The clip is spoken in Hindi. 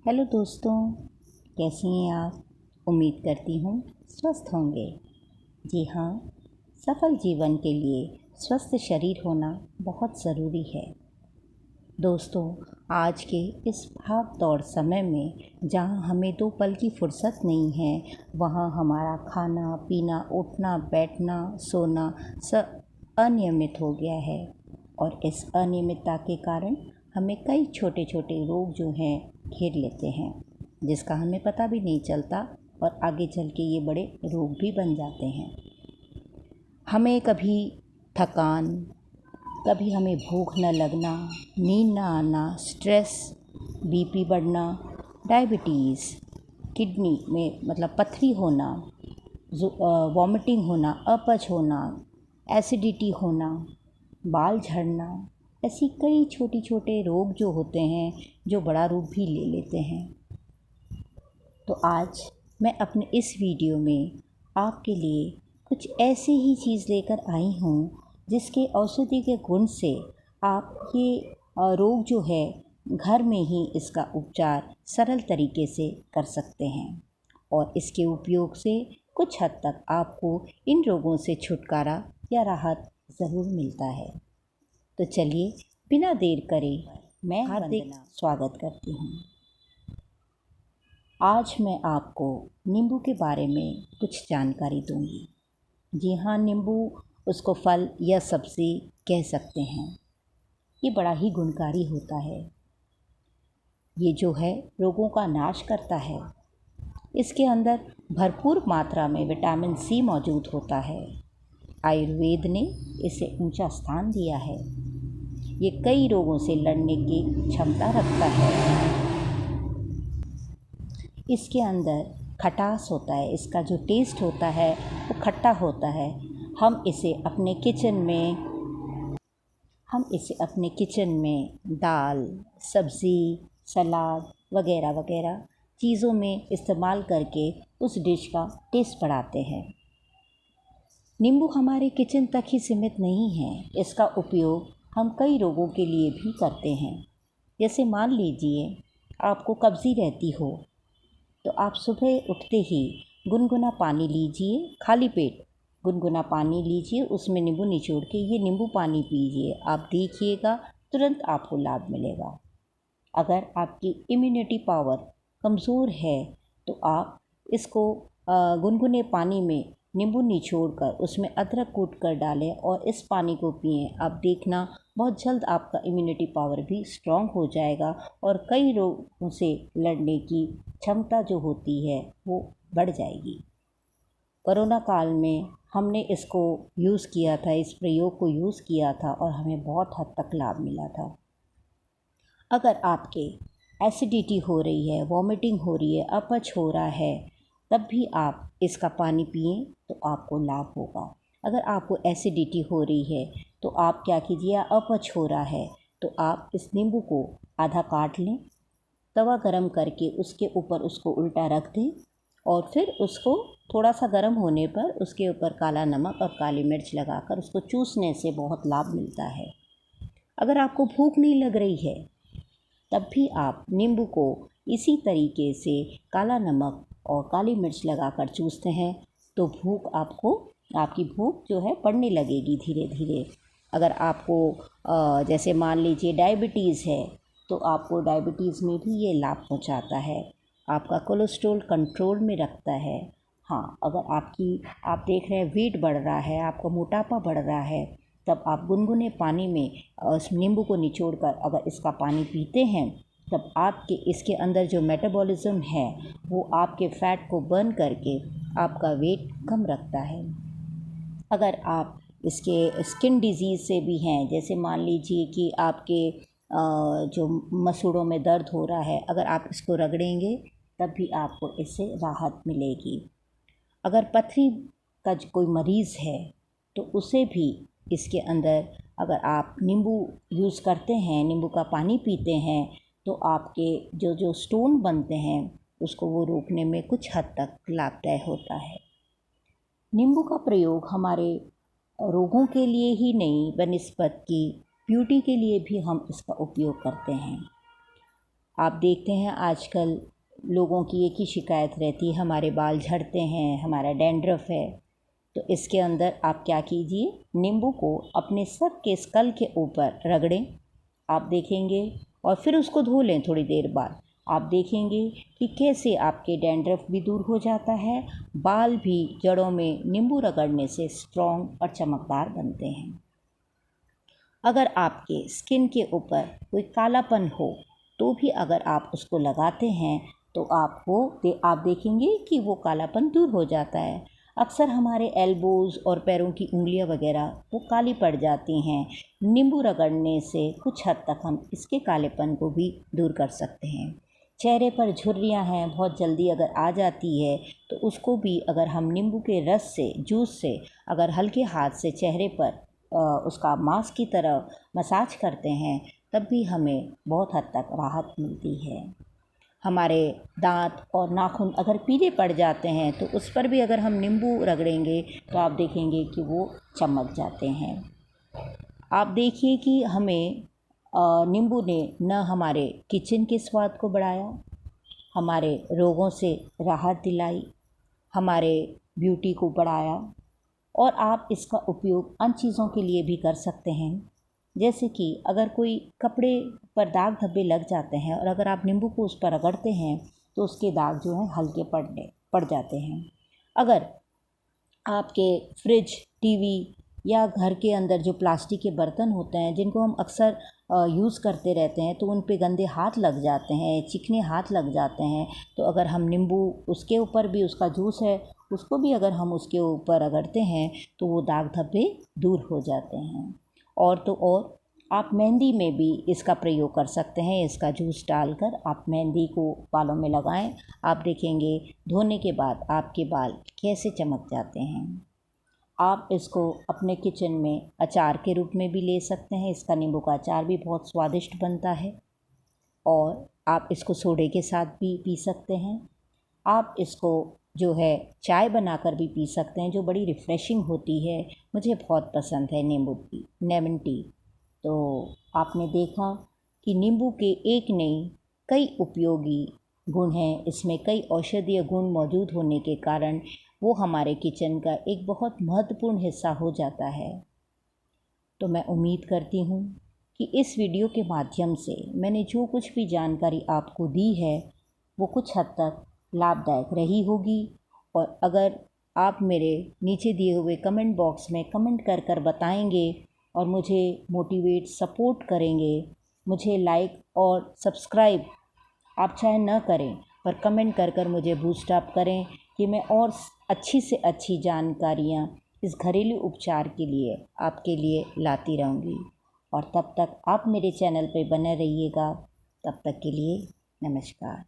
हेलो दोस्तों, कैसे हैं आप? उम्मीद करती हूँ स्वस्थ होंगे। जी हाँ, सफल जीवन के लिए स्वस्थ शरीर होना बहुत ज़रूरी है। दोस्तों, आज के इस भाग दौड़ समय में जहाँ हमें 2 पल की फुर्सत नहीं है, वहाँ हमारा खाना पीना, उठना बैठना, सोना सब अनियमित हो गया है। और इस अनियमितता के कारण हमें कई छोटे छोटे रोग जो हैं घेर लेते हैं, जिसका हमें पता भी नहीं चलता और आगे चल के ये बड़े रोग भी बन जाते हैं। हमें कभी थकान, कभी हमें भूख न लगना, नींद न आना, स्ट्रेस, बीपी बढ़ना, डायबिटीज़, किडनी में मतलब पथरी होना, वॉमिटिंग होना, अपच होना, एसिडिटी होना, बाल झड़ना, ऐसी कई छोटे छोटे रोग जो होते हैं जो बड़ा रूप भी ले लेते हैं। तो आज मैं अपने इस वीडियो में आपके लिए कुछ ऐसी ही चीज़ लेकर आई हूँ जिसके औषधि के गुण से आप ये रोग जो है घर में ही इसका उपचार सरल तरीके से कर सकते हैं और इसके उपयोग से कुछ हद तक आपको इन रोगों से छुटकारा या राहत ज़रूर मिलता है। तो चलिए बिना देर करे मैं हार्दिक स्वागत करती हूँ। आज मैं आपको नींबू के बारे में कुछ जानकारी दूंगी। जी हाँ, नींबू उसको फल या सब्ज़ी कह सकते हैं। ये बड़ा ही गुणकारी होता है। ये जो है रोगों का नाश करता है। इसके अंदर भरपूर मात्रा में विटामिन सी मौजूद होता है। आयुर्वेद ने इसे ऊंचा स्थान दिया है। ये कई रोगों से लड़ने की क्षमता रखता है। इसके अंदर खटास होता है। इसका जो टेस्ट होता है वो खट्टा होता है। हम इसे अपने किचन में दाल, सब्ज़ी, सलाद वगैरह वगैरह चीज़ों में इस्तेमाल करके उस डिश का टेस्ट बढ़ाते हैं। नींबू हमारे किचन तक ही सीमित नहीं है। इसका उपयोग हम कई रोगों के लिए भी करते हैं। जैसे मान लीजिए आपको कब्ज़ी रहती हो तो आप सुबह उठते ही गुनगुना पानी लीजिए, खाली पेट गुनगुना पानी लीजिए, उसमें नींबू निचोड़ के ये नींबू पानी पीजिए। आप देखिएगा तुरंत आपको लाभ मिलेगा। अगर आपकी इम्यूनिटी पावर कमज़ोर है तो आप इसको गुनगुने पानी में नींबू निचोड़कर उसमें अदरक कूट कर डालें और इस पानी को पिएं। आप देखना बहुत जल्द आपका इम्यूनिटी पावर भी स्ट्रॉन्ग हो जाएगा और कई रोगों से लड़ने की क्षमता जो होती है वो बढ़ जाएगी। कोरोना काल में हमने इसको यूज़ किया था, इस प्रयोग को यूज़ किया था और हमें बहुत हद तक लाभ मिला था। अगर आपके एसिडिटी हो रही है, वॉमिटिंग हो रही है, अपच हो रहा है, तब भी आप इसका पानी पिएं तो आपको लाभ होगा। अगर आपको एसिडिटी हो रही है तो आप क्या कीजिए, अपच हो रहा है तो आप इस नींबू को आधा काट लें, तवा गरम करके उसके ऊपर उसको उल्टा रख दें और फिर उसको थोड़ा सा गर्म होने पर उसके ऊपर काला नमक और काली मिर्च लगाकर उसको चूसने से बहुत लाभ मिलता है। अगर आपको भूख नहीं लग रही है तब भी आप नींबू को इसी तरीके से काला नमक और काली मिर्च लगाकर चूसते हैं तो आपकी भूख जो है बढ़ने लगेगी धीरे धीरे। अगर आपको जैसे मान लीजिए डायबिटीज़ है तो आपको डायबिटीज़ में भी ये लाभ पहुंचाता है। आपका कोलेस्ट्रॉल कंट्रोल में रखता है। हाँ, अगर आप देख रहे हैं वेट बढ़ रहा है, आपका मोटापा बढ़ रहा है, तब आप गुनगुने पानी में उस नींबू को निचोड़कर अगर इसका पानी पीते हैं तब आपके इसके अंदर जो मेटाबॉलिज्म है वो आपके फ़ैट को बर्न करके आपका वेट कम रखता है। अगर आप इसके स्किन डिजीज़ से भी हैं, जैसे मान लीजिए कि आपके जो मसूड़ों में दर्द हो रहा है, अगर आप इसको रगड़ेंगे तब भी आपको इससे राहत मिलेगी। अगर पथरी का कोई मरीज़ है तो उसे भी इसके अंदर अगर आप नींबू यूज़ करते हैं, नींबू का पानी पीते हैं तो आपके जो स्टोन बनते हैं उसको वो रोकने में कुछ हद तक लाभदायक होता है। नींबू का प्रयोग हमारे रोगों के लिए ही नहीं बनिस्बत की ब्यूटी के लिए भी हम इसका उपयोग करते हैं। आप देखते हैं आजकल लोगों की एक ही शिकायत रहती है, हमारे बाल झड़ते हैं, हमारा डैंड्रफ है। तो इसके अंदर आप क्या कीजिए, नींबू को अपने सर के स्कल के ऊपर रगड़ें, आप देखेंगे, और फिर उसको धो लें थोड़ी देर बाद। आप देखेंगे कि कैसे आपके डैंड्रफ भी दूर हो जाता है, बाल भी जड़ों में नींबू रगड़ने से स्ट्रॉन्ग और चमकदार बनते हैं। अगर आपके स्किन के ऊपर कोई कालापन हो तो भी अगर आप उसको लगाते हैं तो आप देखेंगे कि वो कालापन दूर हो जाता है। अक्सर हमारे एल्बोज़ और पैरों की उंगलियां वगैरह वो काली पड़ जाती हैं। नींबू रगड़ने से कुछ हद तक हम इसके कालेपन को भी दूर कर सकते हैं। चेहरे पर झुर्रियाँ हैं, बहुत जल्दी अगर आ जाती है तो उसको भी अगर हम नींबू के रस से, जूस से अगर हल्के हाथ से चेहरे पर उसका मास्क की तरह मसाज करते हैं तब भी हमें बहुत हद तक राहत मिलती है। हमारे दांत और नाखून अगर पीले पड़ जाते हैं तो उस पर भी अगर हम नींबू रगड़ेंगे तो आप देखेंगे कि वो चमक जाते हैं। आप देखिए कि हमें नींबू ने न हमारे किचन के स्वाद को बढ़ाया, हमारे रोगों से राहत दिलाई, हमारे ब्यूटी को बढ़ाया, और आप इसका उपयोग अन्य चीज़ों के लिए भी कर सकते हैं। जैसे कि अगर कोई कपड़े पर दाग धब्बे लग जाते हैं और अगर आप नींबू को उस पर रगड़ते हैं तो उसके दाग जो हैं हल्के पड़ जाते हैं। अगर आपके फ्रिज, टीवी या घर के अंदर जो प्लास्टिक के बर्तन होते हैं जिनको हम अक्सर यूज़ करते रहते हैं तो उन पे गंदे हाथ लग जाते हैं, चिकने हाथ लग जाते हैं, तो अगर हम नींबू उसके ऊपर भी, उसका जूस है उसको भी अगर हम उसके ऊपर रगड़ते हैं तो वो दाग धब्बे दूर हो जाते हैं। और तो और आप मेहंदी में भी इसका प्रयोग कर सकते हैं। इसका जूस डालकर आप मेहंदी को बालों में लगाएं, आप देखेंगे धोने के बाद आपके बाल कैसे चमक जाते हैं। आप इसको अपने किचन में अचार के रूप में भी ले सकते हैं। इसका नींबू का अचार भी बहुत स्वादिष्ट बनता है और आप इसको सोडे के साथ भी पी सकते हैं। आप इसको जो है चाय बनाकर भी पी सकते हैं जो बड़ी रिफ़्रेशिंग होती है। मुझे बहुत पसंद है लेमन टी। तो आपने देखा कि नींबू के एक नहीं कई उपयोगी गुण हैं, इसमें कई औषधीय गुण मौजूद होने के कारण वो हमारे किचन का एक बहुत महत्वपूर्ण हिस्सा हो जाता है। तो मैं उम्मीद करती हूँ कि इस वीडियो के माध्यम से मैंने जो कुछ भी जानकारी आपको दी है वो कुछ हद तक लाभदायक रही होगी। और अगर आप मेरे नीचे दिए हुए कमेंट बॉक्स में कमेंट कर बताएंगे और मुझे मोटिवेट सपोर्ट करेंगे, मुझे लाइक और सब्सक्राइब आप चाहे न करें पर कमेंट कर मुझे बूस्ट अप करें कि मैं और अच्छी से अच्छी जानकारियाँ इस घरेलू उपचार के लिए आपके लिए लाती रहूँगी। और तब तक आप मेरे चैनल पे बने रहिएगा। तब तक के लिए नमस्कार।